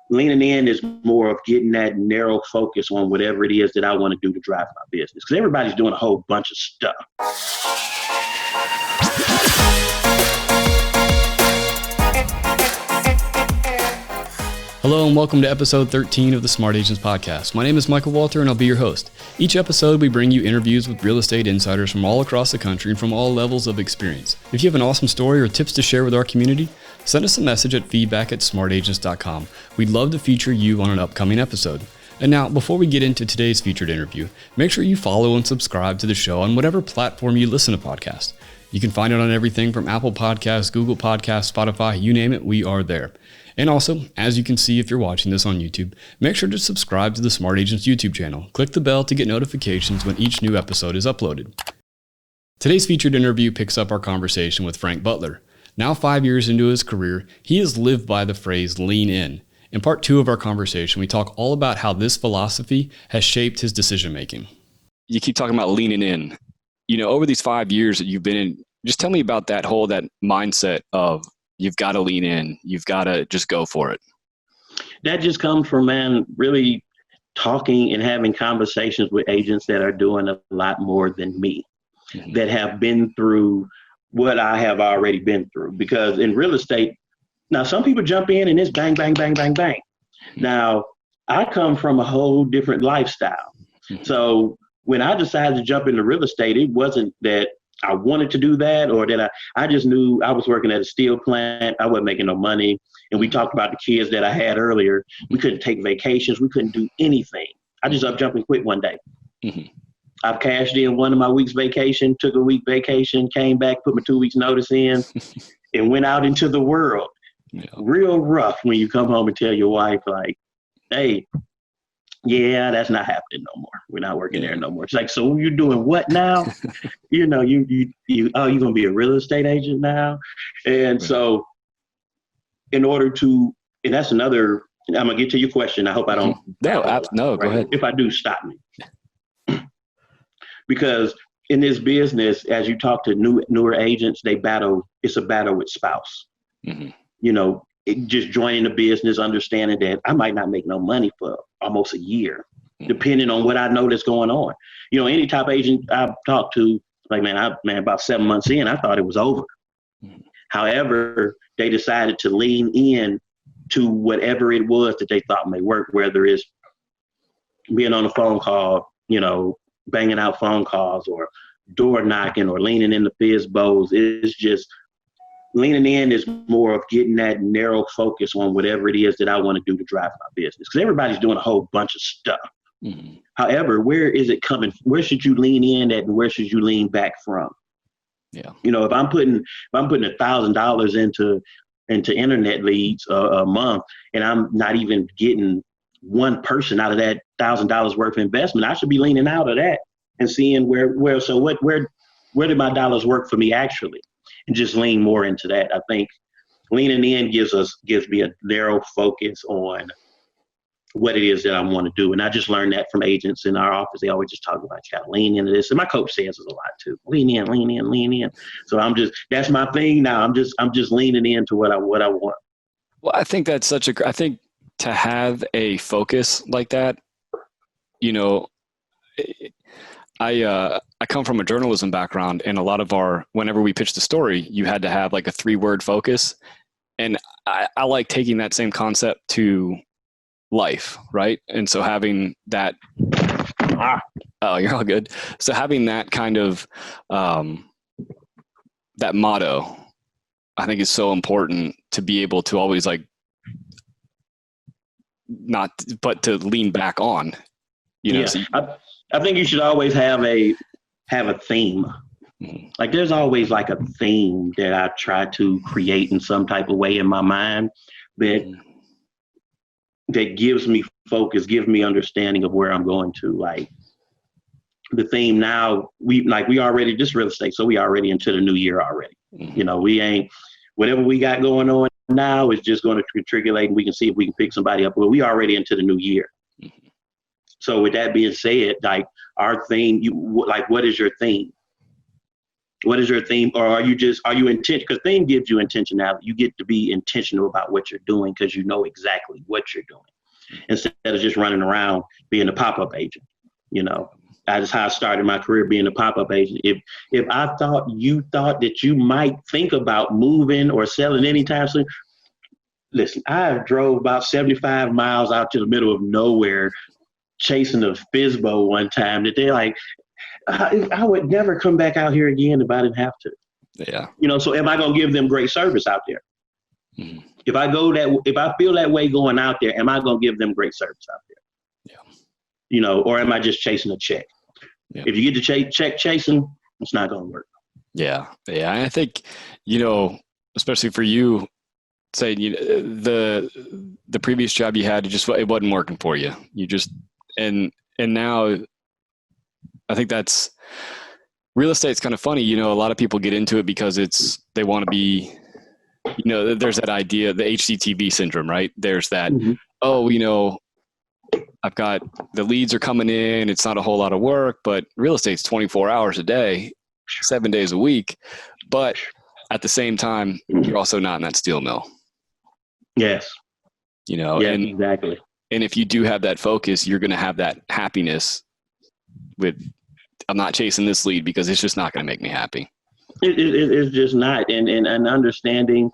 leaning in is more of getting that narrow focus on whatever it is that I want to do to drive my business. Because everybody's doing a whole bunch of stuff. Hello and welcome to episode 13 of the Smart Agents Podcast. My name is Michael Walter and I'll be your host. Each episode we bring you interviews with real estate insiders from all across the country and from all levels of experience. If you have an awesome story or tips to share with our community, send us a message at feedback@smartagents.com. We'd love to feature you on an upcoming episode. And now, before we get into today's featured interview, make sure you follow and subscribe to the show on whatever platform you listen to podcasts. You can find it on everything from Apple Podcasts, Google Podcasts, Spotify, you name it, we are there. And also, as you can see if you're watching this on YouTube, make sure to subscribe to the Smart Agents YouTube channel. Click the bell to get notifications when each new episode is uploaded. Today's featured interview picks up our conversation with Frank Butler. Now 5 years into his career, he has lived by the phrase lean in. In part 2 of our conversation, we talk all about how this philosophy has shaped his decision making. You keep talking about leaning in. You know, over these 5 years that you've been in, just tell me about that mindset of you've got to lean in. You've got to just go for it. That just comes from, really talking and having conversations with agents that are doing a lot more than me, that have been through what I have already been through. Because in real estate, now some people jump in and it's bang, bang, bang, bang, bang. Now, I come from a whole different lifestyle. So when I decided to jump into real estate, it wasn't that I wanted to do that or that I just knew I was working at a steel plant. I wasn't making no money. And we talked about the kids that I had earlier. We couldn't take vacations. We couldn't do anything. I just up, jump, and quit one day. I've cashed in one of my week's vacation, took a week vacation, came back, put my 2 weeks notice in, and went out into the world. Yeah. Real rough when you come home and tell your wife, like, hey, yeah, that's not happening no more. We're not working there no more. It's like, so you're doing what now? You you're going to be a real estate agent now? And so in order to, and that's another, I'm going to get to your question. I hope I don't. No, go ahead. If I do, stop me. Because in this business, as you talk to newer agents, it's a battle with spouse. Just joining the business, understanding that I might not make no money for almost a year, depending on what I know that's going on. Any top agent I've talked to, like, about 7 months in, I thought it was over. However, they decided to lean in to whatever it was that they thought may work, whether it's being on a phone call, banging out phone calls or door knocking or leaning in the FISBOs. It's just leaning in is more of getting that narrow focus on whatever it is that I want to do to drive my business. Because everybody's doing a whole bunch of stuff. However, where is it coming? Where should you lean in at and where should you lean back from? Yeah. If I'm putting $1,000 into internet leads a month and I'm not even getting one person out of that $1,000 worth of investment, I should be leaning out of that and seeing where did my dollars work for me actually? And just lean more into that. I think leaning in gives me a narrow focus on what it is that I want to do. And I just learned that from agents in our office. They always just talk about, you got to lean into this. And my coach says it a lot too. Lean in, lean in, lean in. So that's my thing now. I'm just leaning into what I want. Well, I think that's I think to have a focus like that, I come from a journalism background, and a lot of whenever we pitched a story, you had to have like a 3-word focus. And I like taking that same concept to life, right? And so having that, you're all good. So having that kind of, that motto, I think is so important to be able to always but to lean back on, So I think you should always have a theme. Like there's always like a theme that I try to create in some type of way in my mind that gives me focus, gives me understanding of where I'm going to. Like the theme now, we already just real estate, so we already into the new year already. We ain't, whatever we got going on now is just going to matriculate, and we can see if we can pick somebody up. But we already into the new year. So with that being said, like our theme, what is your theme? What is your theme? Or are you intentional? Because theme gives you intentionality. You get to be intentional about what you're doing because you know exactly what you're doing instead of just running around being a pop-up agent. That's how I started my career, being a pop-up agent. If I thought you thought that you might think about moving or selling anytime soon, listen, I drove about 75 miles out to the middle of nowhere chasing a FISBO one time that they're like, I would never come back out here again if I didn't have to. Yeah. So am I going to give them great service out there? Mm-hmm. If I feel that way going out there, am I going to give them great service out there? Yeah. Or am I just chasing a check? Yeah. If you get the check chasing, it's not going to work. Yeah. Yeah. And I think, especially for you, say the previous job you had, it wasn't working for you. You just, and now I think that's real estate's kind of funny. A lot of people get into it because they want to be, there's that idea, the HCTV syndrome, right? There's that, mm-hmm. I've got the leads are coming in. It's not a whole lot of work, but real estate's 24 hours a day, 7 days a week. But at the same time, you're also not in that steel mill. Yes. Yeah, exactly. And if you do have that focus, you're going to have that happiness with, I'm not chasing this lead because it's just not going to make me happy. It's just not. And understanding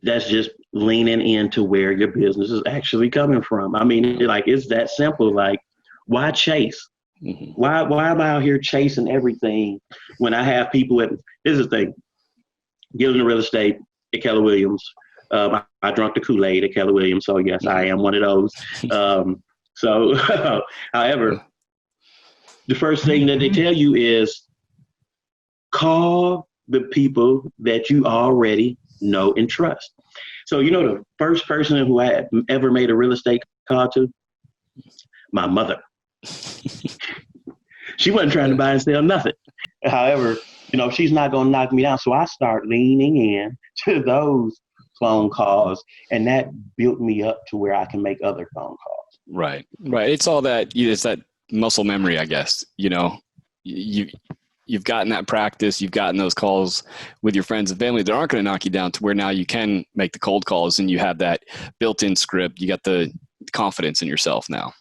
that's just leaning into where your business is actually coming from. I mean, it's that simple. Like, why chase? Mm-hmm. Why am I out here chasing everything when I have people here's the thing, getting into real estate at Keller Williams. I drank the Kool-Aid at Keller Williams. So yes, I am one of those. However, the first thing that they tell you is call the people that you already know and trust. So, the first person who I ever made a real estate call to, my mother. She wasn't trying to buy and sell nothing. However, she's not going to knock me down. So I start leaning in to those phone calls, and that built me up to where I can make other phone calls. Right. It's all that, it's that muscle memory, I guess. You've gotten that practice, you've gotten those calls with your friends and family that aren't going to knock you down to where now you can make the cold calls and you have that built-in script. You got the confidence in yourself now.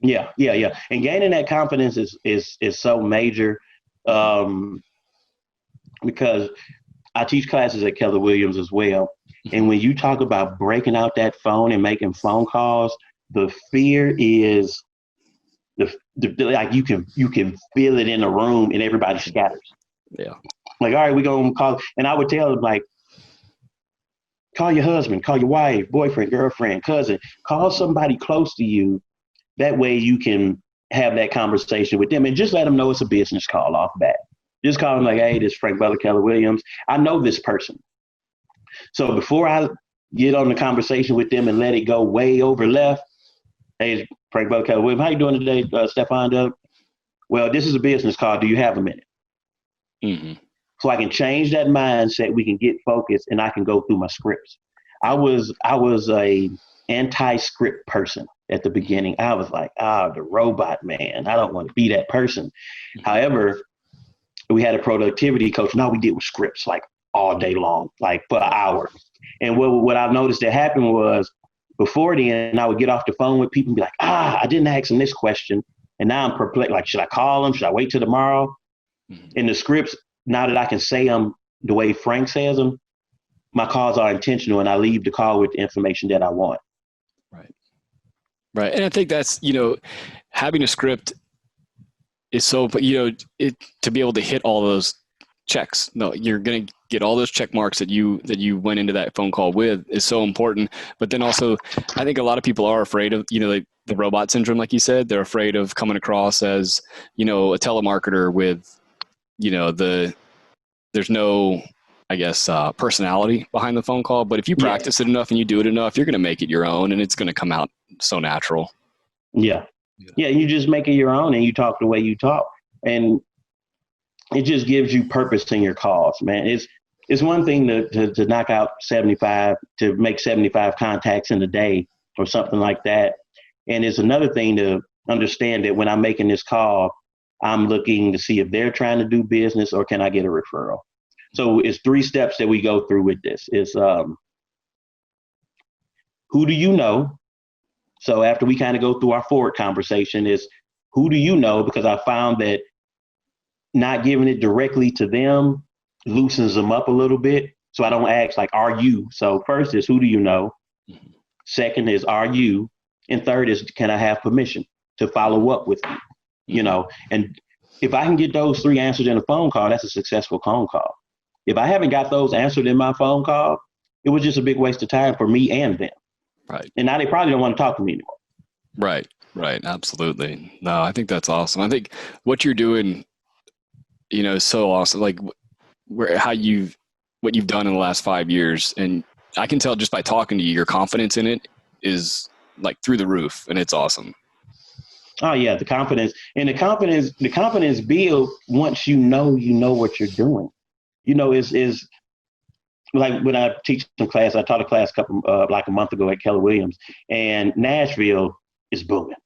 Yeah. And gaining that confidence is so major because I teach classes at Keller Williams as well. And when you talk about breaking out that phone and making phone calls, the fear is like you can feel it in the room and everybody scatters. Yeah. Like, all right, we're going to call. And I would tell them, like, call your husband, call your wife, boyfriend, girlfriend, cousin, call somebody close to you. That way you can have that conversation with them and just let them know it's a business call off bat. Just call them like, hey, this is Frank Butler, Keller Williams. I know this person. So before I get on the conversation with them and let it go way over left, hey, Frank Butler, Keller Williams, how you doing today, Stefan Doug? Well, this is a business call. Do you have a minute? Mm-hmm. So I can change that mindset. We can get focused and I can go through my scripts. I was a anti-script person at the beginning. I was like, the robot man. I don't want to be that person. Mm-hmm. However, we had a productivity coach. And all we did was scripts like all day long, like for hours. And what I've noticed that happened was before then, I would get off the phone with people and be like, I didn't ask them this question. And now I'm perplexed. Like, should I call them? Should I wait till tomorrow? Mm-hmm. In the scripts, now that I can say them the way Frank says them, my calls are intentional and I leave the call with the information that I want. Right. And I think that's, having a script is so, to be able to hit all those checks. No, you're going to get all those check marks that you went into that phone call with is so important. But then also, I think a lot of people are afraid of, like the robot syndrome, like you said. They're afraid of coming across as, a telemarketer with, there's no, I guess, personality behind the phone call. But if you practice it enough and you do it enough, you're going to make it your own and it's going to come out so natural. Yeah. You just make it your own and you talk the way you talk. And it just gives you purpose in your calls, man. It's one thing to knock out 75, to make 75 contacts in a day or something like that. And it's another thing to understand that when I'm making this call, I'm looking to see if they're trying to do business or can I get a referral. So it's 3 steps that we go through with this. It's who do you know? So after we kind of go through our forward conversation is who do you know? Because I found that not giving it directly to them loosens them up a little bit. So I don't ask like, are you? So first is who do you know? Mm-hmm. Second is, are you? And third is, can I have permission to follow up with you? You know, and if I can get those 3 answers in a phone call, that's a successful phone call. If I haven't got those answered in my phone call, it was just a big waste of time for me and them. Right. And now they probably don't want to talk to me anymore. Right. Right. Absolutely. No, I think that's awesome. I think what you're doing, you know, is so awesome. Like what you've done in the last 5 years. And I can tell just by talking to you, your confidence in it is like through the roof, and it's awesome. Oh yeah. The confidence build once you know what you're doing, you know, is like when I teach some class, I taught a class like a month ago at Keller Williams, and Nashville is booming.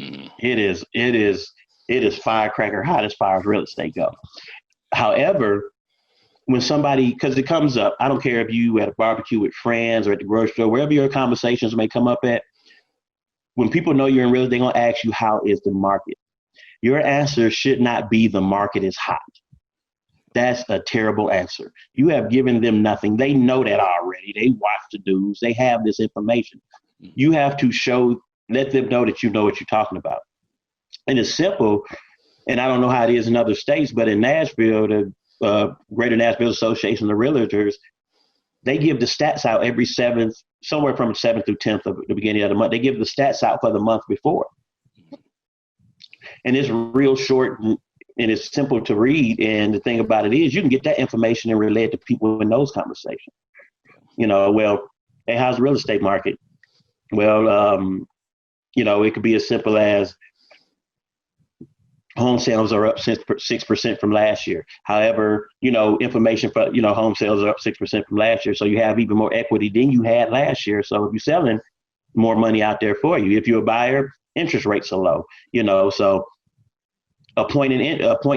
Mm-hmm. It is firecracker hot as far as real estate go. However, when somebody, because it comes up, I don't care if you at a barbecue with friends or at the grocery store, wherever your conversations may come up at, when people know you're in real estate, they're going to ask you, how is the market? Your answer should not be the market is hot. That's a terrible answer. You have given them nothing. They know that already. They watch the news. They have this information. You have to let them know that you know what you're talking about. And it's simple. And I don't know how it is in other states, but in Nashville, the Greater Nashville Association of Realtors, they give the stats out every 7th, somewhere from the 7th through 10th of the beginning of the month. They give the stats out for the month before. And it's real short and it's simple to read. And the thing about it is you can get that information and relate to people in those conversations. You know, well, hey, how's the real estate market? Well, you know, it could be as simple as home sales are up 6% from last year. However, you know, information for, you know, home sales are up 6% from last year. So you have even more equity than you had last year. So if you're selling, more money out there for you. If you're a buyer, interest rates are low, you know, so a point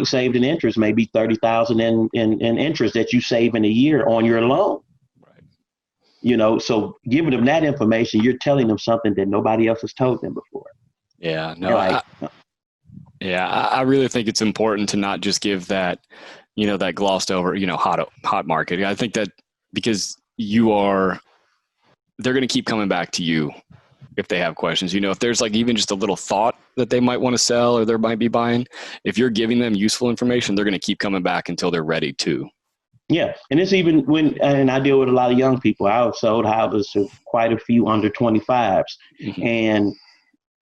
saved in interest may be $30,000 in interest that you save in a year on your loan. Right. You know, so giving them that information, you're telling them something that nobody else has told them before. Yeah, no, I really think it's important to not just give that, you know, that glossed over, you know, hot market. I think that because they're going to keep coming back to you if they have questions. You know, if there's like even just a little thought that they might want to sell or they might be buying, if you're giving them useful information, they're going to keep coming back until they're ready to. Yeah. And it's even and I deal with a lot of young people. I've sold houses to quite a few under 25s. Mm-hmm. And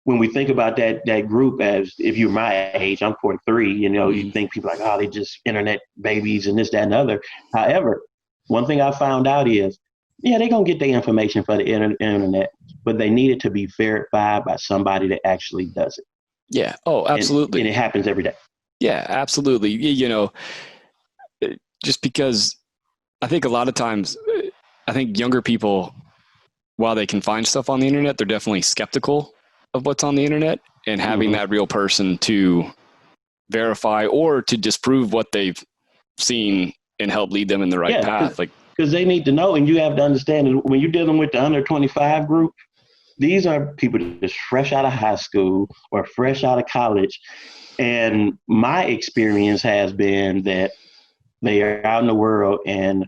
when we think about that group, as if you're my age, I'm 43, you know, you think people like, oh, they just internet babies and this, that, and other. However, one thing I found out is, yeah, they're going to get their information for the internet, but they need it to be verified by somebody that actually does it. Yeah. Oh, absolutely. And it happens every day. Yeah, absolutely. You know, just because I think a lot of times, I think younger people, while they can find stuff on the internet, they're definitely skeptical of what's on the internet, and having that real person to verify or to disprove what they've seen and help lead them in the right path. Like, because they need to know, and you have to understand when you're dealing with the under 25 group, these are people that's fresh out of high school or fresh out of college. And my experience has been that they are out in the world and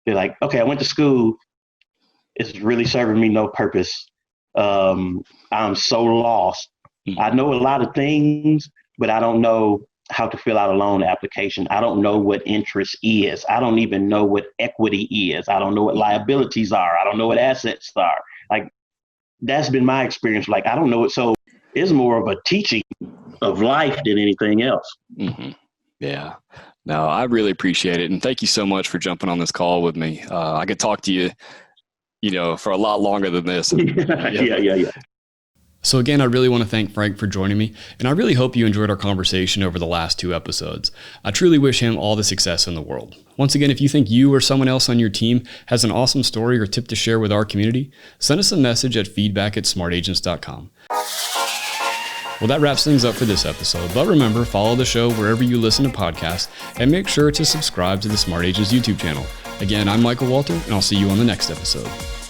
they're like, okay, I went to school. It's really serving me no purpose. I'm so lost. I know a lot of things, but I don't know how to fill out a loan application. I don't know what interest is. I don't even know what equity is. I don't know what liabilities are. I don't know what assets are. Like, that's been my experience. Like, I don't know it. So it's more of a teaching of life than anything else. Mm-hmm. Yeah. No, I really appreciate it. And thank you so much for jumping on this call with me. I could talk to you, you know, for a lot longer than this. Yeah. So again, I really want to thank Frank for joining me, and I really hope you enjoyed our conversation over the last 2 episodes. I truly wish him all the success in the world. Once again, if you think you or someone else on your team has an awesome story or tip to share with our community, send us a message at feedback@smartagents.com. Well, that wraps things up for this episode. But remember, follow the show wherever you listen to podcasts and make sure to subscribe to the Smart Agents YouTube channel. Again, I'm Michael Walter, and I'll see you on the next episode.